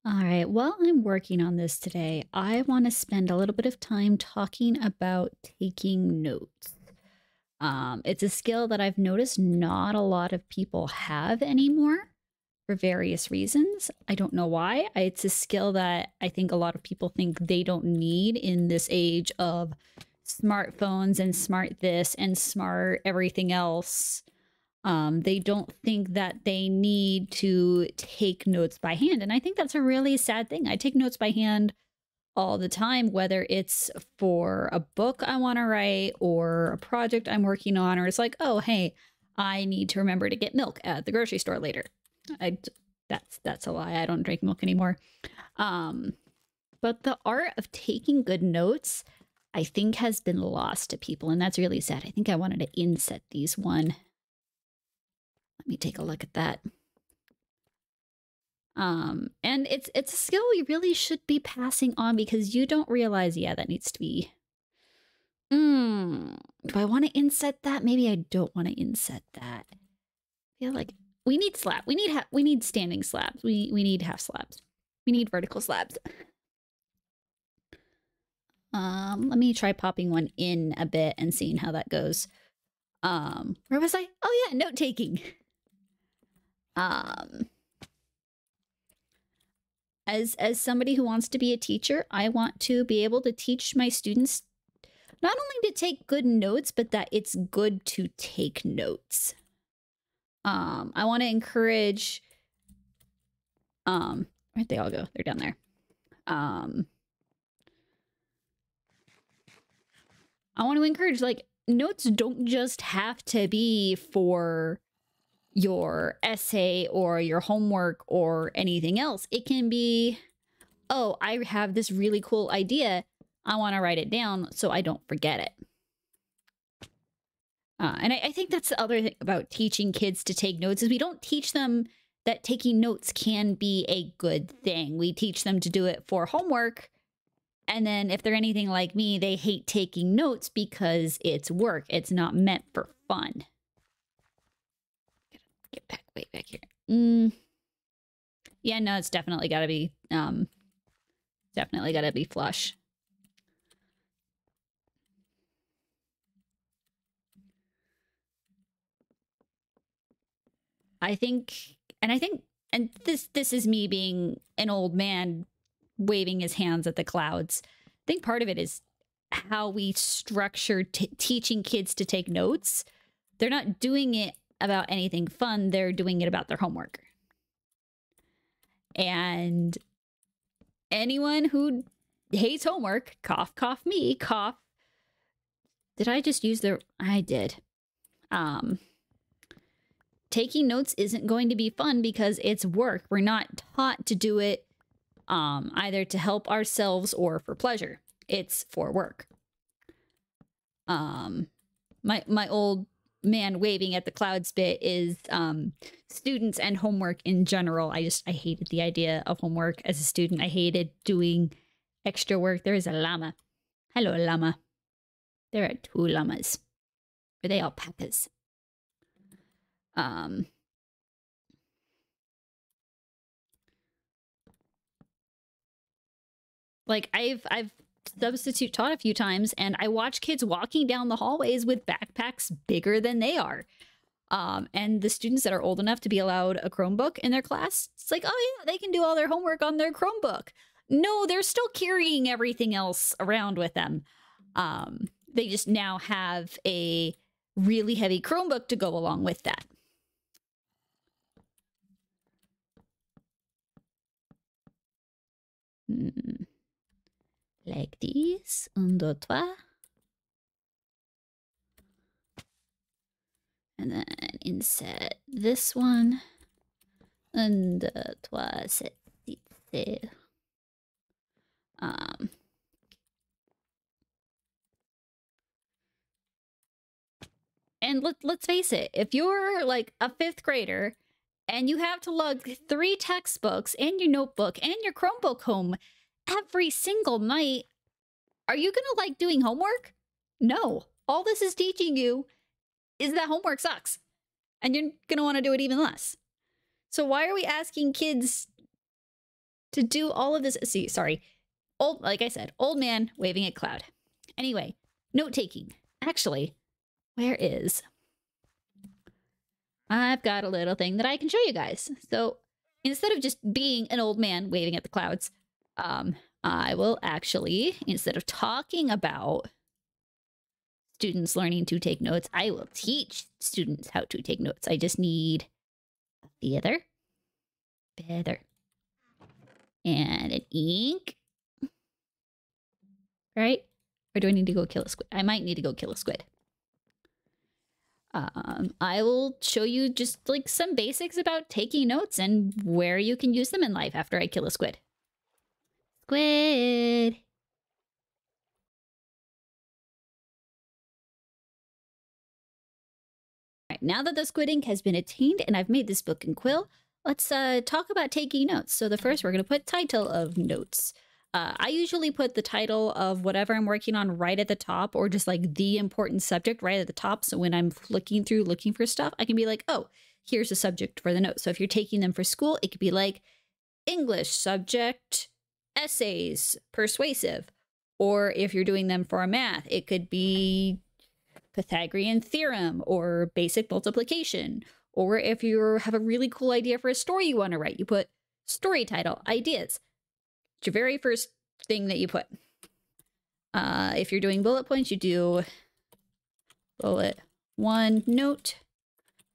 All right, while I'm working on this today, I want to spend a little bit of time talking about taking notes. It's a skill that I've noticed not a lot of people have anymore for various reasons. I don't know why. It's a skill that I think a lot of people think they don't need in this age of smartphones and smart this and smart everything else. They don't think that they need to take notes by hand. And I think that's a really sad thing. I take notes by hand all the time, whether it's for a book I want to write or a project I'm working on, or it's like, oh, hey, I need to remember to get milk at the grocery store later. That's a lie. I don't drink milk anymore. But the art of taking good notes, I think, has been lost to people, and that's really sad. I think I wanted to inset these one. Let me take a look at that. And it's a skill we really should be passing on because you don't realize, yeah, that needs to be. Do I want to inset that? Maybe I don't want to inset that. I feel like we need slab. We need standing slabs. We need half slabs. We need vertical slabs. Let me try popping one in a bit and seeing how that goes. Where was I? Oh yeah, note taking. As somebody who wants to be a teacher, I want to be able to teach my students not only to take good notes, but that it's good to take notes. I want to encourage, where'd they all go? They're down there. I want to encourage, like, notes don't just have to be for your essay or your homework or anything else. It can be, oh, I have this really cool idea. I want to write it down so I don't forget it. And I think that's the other thing about teaching kids to take notes is we don't teach them that taking notes can be a good thing. We teach them to do it for homework. And then if they're anything like me, they hate taking notes because it's work. It's not meant for fun. Get back way back here. Yeah, no, it's definitely got to be flush. I think this is me being an old man waving his hands at the clouds. I think part of it is how we structure teaching kids to take notes. They're not doing it about anything fun. They're doing it about their homework. And anyone who hates homework, cough, cough me, cough. Did I just use the... I did. Taking notes isn't going to be fun because it's work. We're not taught to do it either to help ourselves or for pleasure. It's for work. My old man waving at the clouds bit is students and homework in general. I hated the idea of homework as a student. I hated doing extra work. There is a llama. Hello, llama. There are 2 llamas. Are they alpacas? Like I've substitute taught a few times, and I watch kids walking down the hallways with backpacks bigger than they are. And the students that are old enough to be allowed a Chromebook in their class, it's like, oh yeah, they can do all their homework on their Chromebook. No, they're still carrying everything else around with them. They just now have a really heavy Chromebook to go along with that. Like this. 1, 2, 3. And then insert this one. 1, 2, 3, 7, 8. And let's face it, if you're like a 5th grader and you have to lug 3 textbooks and your notebook and your Chromebook home every single night, are you gonna like doing homework? No. All this is teaching you is that homework sucks. And you're gonna want to do it even less. So why are we asking kids to do all of this. See, sorry. Like I said, old man waving at cloud. Anyway, note taking. Actually, where is... I've got a little thing that I can show you guys. So instead of just being an old man waving at the clouds, I will actually, instead of talking about students learning to take notes, I will teach students how to take notes. I just need a feather, and an ink. Right? Or do I need to go kill a squid? I might need to go kill a squid. I will show you just like some basics about taking notes and where you can use them in life after I kill a squid. Squid! Alright, now that the squid ink has been attained and I've made this book and quill, let's talk about taking notes. So the first, we're going to put title of notes. I usually put the title of whatever I'm working on right at the top, or just like the important subject right at the top. So when I'm looking for stuff, I can be like, oh, here's a subject for the note. So if you're taking them for school, it could be like English subject, essays, persuasive. Or if you're doing them for math, it could be Pythagorean theorem or basic multiplication. Or if you have a really cool idea for a story you want to write, you put story title, ideas. It's your very first thing that you put. If you're doing bullet points, you do bullet 1 note,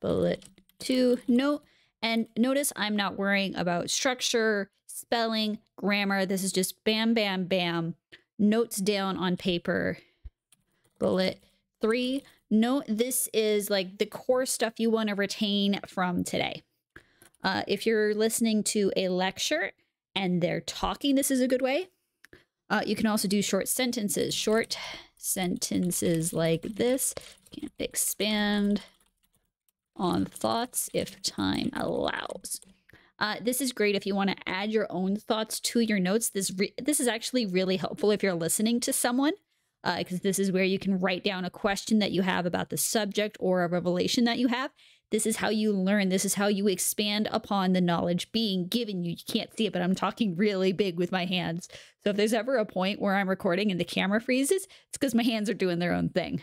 bullet 2 note. And notice I'm not worrying about structure, spelling, grammar. This is just bam, bam, bam. Notes down on paper. Bullet 3 note. This is like the core stuff you want to retain from today. If you're listening to a lecture and they're talking, this is a good way. You can also do short sentences. Short sentences like this. Can expand on thoughts if time allows. This is great if you want to add your own thoughts to your notes. This is actually really helpful if you're listening to someone, because this is where you can write down a question that you have about the subject or a revelation that you have. This is how you learn. This is how you expand upon the knowledge being given you. You can't see it, but I'm talking really big with my hands. So if there's ever a point where I'm recording and the camera freezes, it's because my hands are doing their own thing.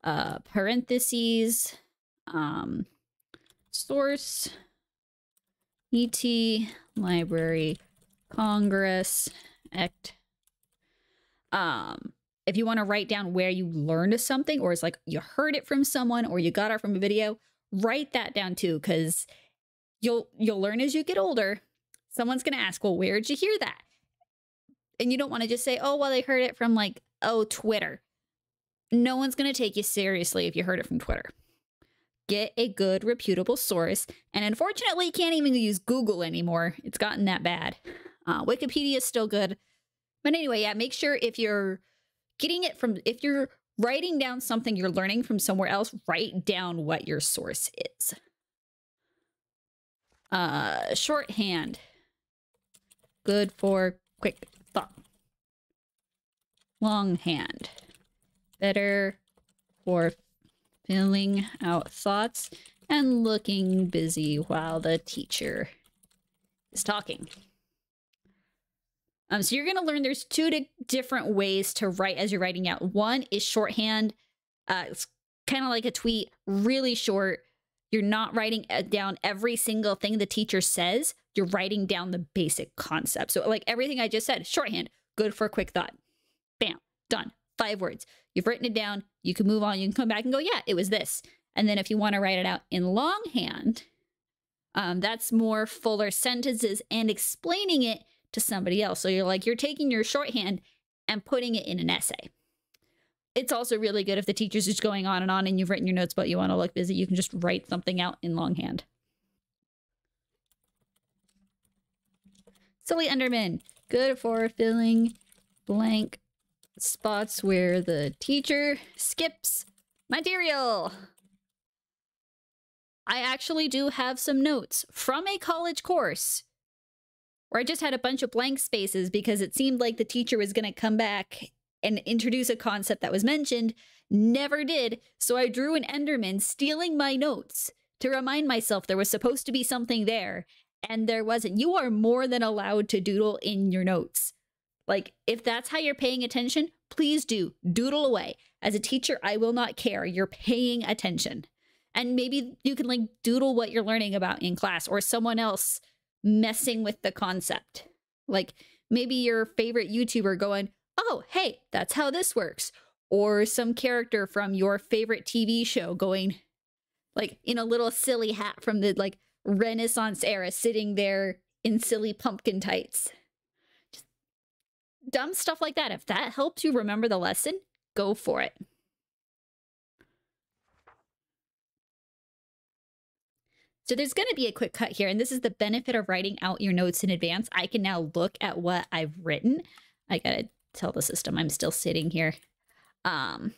Parentheses, source, ET, library, Congress, act. If you want to write down where you learned something, or it's like you heard it from someone or you got it from a video, write that down too, because you'll learn as you get older. Someone's going to ask, well, where'd you hear that? And you don't want to just say, oh, well, I heard it from like, oh, Twitter. No one's going to take you seriously if you heard it from Twitter. Get a good, reputable source. And unfortunately, you can't even use Google anymore. It's gotten that bad. Wikipedia is still good. But anyway, yeah, make sure if you're getting it from, if you're writing down something you're learning from somewhere else, write down what your source is. Shorthand. Good for quick thought. Longhand. Better for filling out thoughts and looking busy while the teacher is talking. So you're going to learn there's two different ways to write as you're writing out. One is shorthand. It's kind of like a tweet, really short. You're not writing down every single thing the teacher says. You're writing down the basic concept. So like everything I just said, shorthand, good for a quick thought. Bam, done. 5 words. You've written it down. You can move on. You can come back and go, yeah, it was this. And then if you want to write it out in longhand, that's more fuller sentences and explaining it to somebody else. So you're taking your shorthand and putting it in an essay. It's also really good if the teacher's just going on and you've written your notes, but you want to look busy. You can just write something out in longhand. Silly Enderman. Good for filling blank spots where the teacher skips material. I actually do have some notes from a college course where I just had a bunch of blank spaces because it seemed like the teacher was going to come back and introduce a concept that was mentioned. Never did. So I drew an Enderman stealing my notes to remind myself there was supposed to be something there. and there wasn't. You are more than allowed to doodle in your notes. Like, if that's how you're paying attention, please do. Doodle away. As a teacher, I will not care. You're paying attention. And maybe you can like doodle what you're learning about in class, or someone else messing with the concept. Like maybe your favorite YouTuber going, oh, hey, that's how this works. Or some character from your favorite TV show going like in a little silly hat from the like Renaissance era, sitting there in silly pumpkin tights. Just dumb stuff like that. If that helps you remember the lesson, go for it. So there's going to be a quick cut here, and this is the benefit of writing out your notes in advance. I can now look at what I've written. I got to tell the system I'm still sitting here. I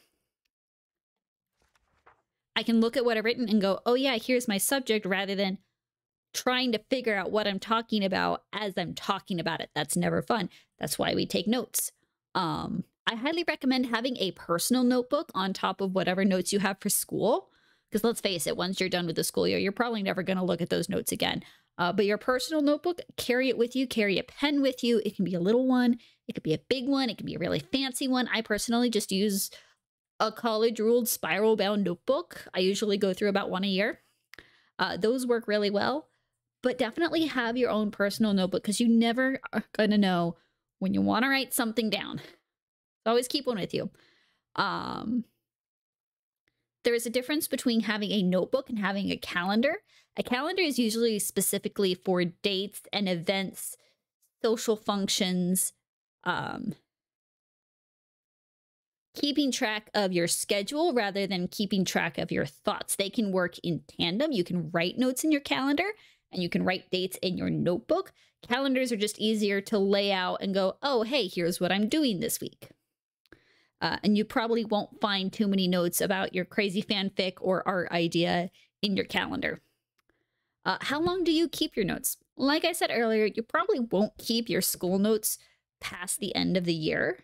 can look at what I've written and go, oh yeah, here's my subject, rather than trying to figure out what I'm talking about as I'm talking about it. That's never fun. That's why we take notes. I highly recommend having a personal notebook on top of whatever notes you have for school. Because let's face it, once you're done with the school year, you're probably never going to look at those notes again. But your personal notebook, carry it with you. Carry a pen with you. It can be a little one. It could be a big one. It can be a really fancy one. I personally just use a college-ruled spiral-bound notebook. I usually go through about one a year. Those work really well. But definitely have your own personal notebook, because you never are going to know when you want to write something down. Always keep one with you. There is a difference between having a notebook and having a calendar. A calendar is usually specifically for dates and events, social functions, keeping track of your schedule rather than keeping track of your thoughts. They can work in tandem. You can write notes in your calendar and you can write dates in your notebook. Calendars are just easier to lay out and go, oh, hey, here's what I'm doing this week. And you probably won't find too many notes about your crazy fanfic or art idea in your calendar. How long do you keep your notes? Like I said earlier, you probably won't keep your school notes past the end of the year.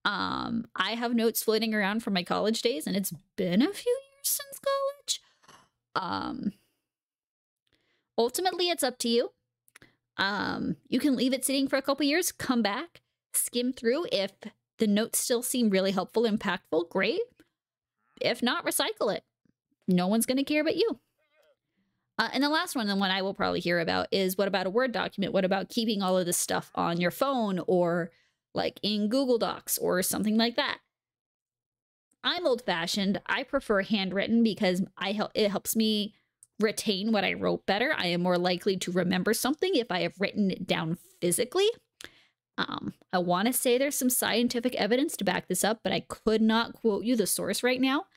I have notes floating around from my college days, and it's been a few years since college. Ultimately, it's up to you. You can leave it sitting for a couple years, come back, skim through. If the notes still seem really helpful, impactful, great. If not, recycle it. No one's going to care but you. And the last one, the one I will probably hear about, is what about a Word document? What about keeping all of this stuff on your phone or like in Google Docs or something like that? I'm old-fashioned. I prefer handwritten because it helps me retain what I wrote better. I am more likely to remember something if I have written it down physically. I want to say there's some scientific evidence to back this up, but I could not quote you the source right now.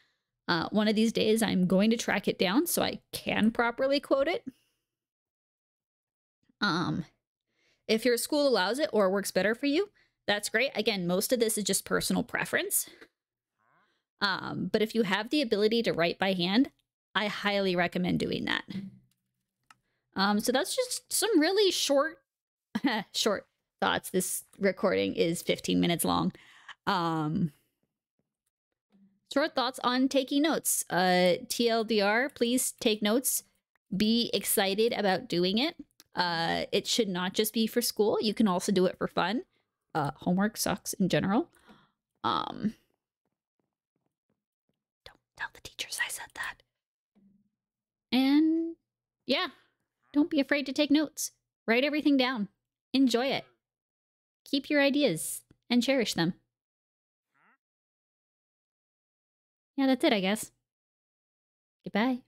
One of these days, I'm going to track it down so I can properly quote it. If your school allows it or works better for you, that's great. Again, most of this is just personal preference. But if you have the ability to write by hand, I highly recommend doing that. So that's just some really short thoughts. This recording is 15 minutes long. Short thoughts on taking notes. TLDR, please take notes. Be excited about doing it. It should not just be for school. You can also do it for fun. Homework sucks in general. Don't tell the teachers I said that. And yeah, don't be afraid to take notes. Write everything down. Enjoy it. Keep your ideas and cherish them. Yeah, that's it, I guess. Goodbye.